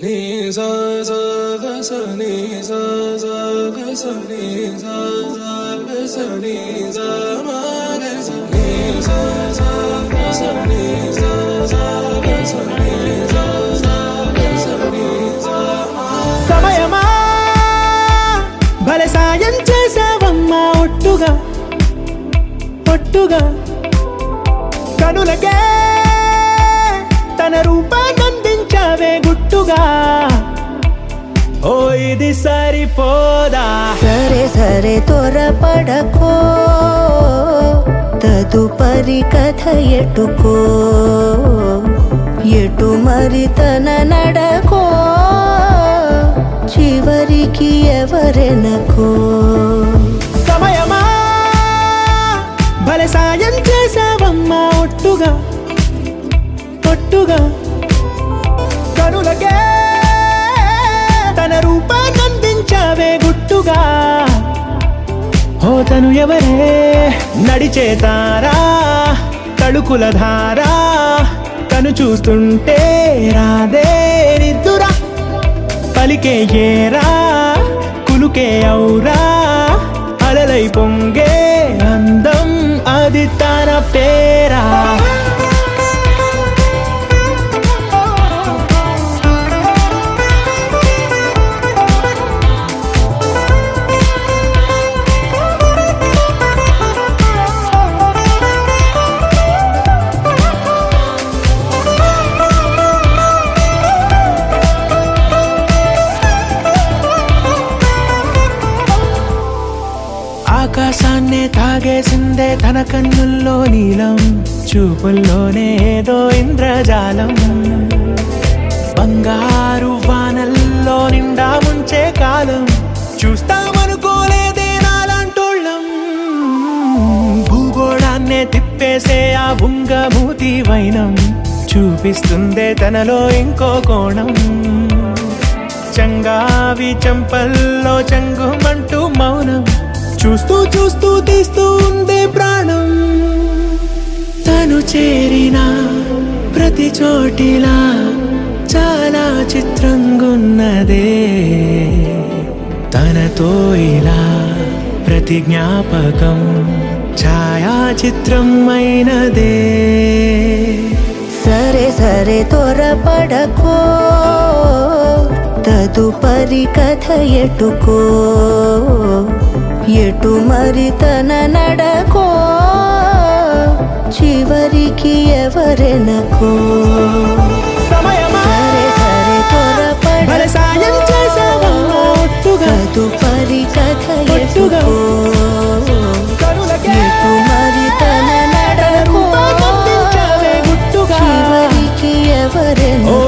నీ సా సా గ స నీ సా సా గ స నీ సా సా గ స నీ సా మా గ స నీ సా సా గ స నీ సా సా గ స నీ సా సా గ స నీ సా మా. సమయమా భలే సాయం చేసావమ్మా ఒట్టుగా ఒట్టుగా కనులకే తన రూపాన్నందించావే గుట్టుగా. ఓ ఇది సరిపోదా? సరే సరే త్వరపడకో, తదుపరి కథ ఎటుకో, ఎటు మరి తన నడకో, చివరికి ఎవరెనకో. సమయమా భలే సాయం చేసావమ్మా ఒట్టుగా ఒట్టుగా కనులకే తన రూపాన్నందించావే గుట్టుగా. ఓ తను ఎవరే నడిచే తారా, తళుకుల ధారా, తను చూస్తుంటే రాదే నిద్దురా, పలికే ఏరా కులుకే ఔరా, అలలై పొంగే అందం అది తన పేరా. ఆకాశాన్నే తాగేసిందే తన కన్నుల్లో నీలం, చూపుల్లోనే ఏదో ఇంద్రజాలం, బంగారు వానల్లో నిండా ముంచే కాలం, చూస్తామనుకోలేదే నాలాంటోళ్ళం. భూగోళాన్నే తిప్పేసే ఆ బుంగమూతి వైనం, చూపిస్తుందే తనలో ఇంకో కోణం, చంగావి చంపల్లో చంగుమంటూ మౌనం, చూస్తూ చూస్తూ తీస్తూ ఉందే ప్రాణం. తను చేరిన ప్రతి చోటిలా చాలా చిత్రంగున్నదే, తనతో ఇలా ప్రతి జ్ఞాపకం ఛాయాచిత్రం అయినదే. సరే సరే త్వరపడకో, తదుపరి కథ ఎటుకో, ఎటు మరి తన నడకో, చివరికి ఎవరెనకో. సమయమా సరే సరే భలే సాయం చేసావమ్మా ఒట్టుగా తదుపరి కథ ఒట్టుగా ఎటుకో, కనులకే ఎటు మరి తన నడకో, రూపాన్నందించావే గుట్టుగా. చివరికి ఎవరెనకో. ఓ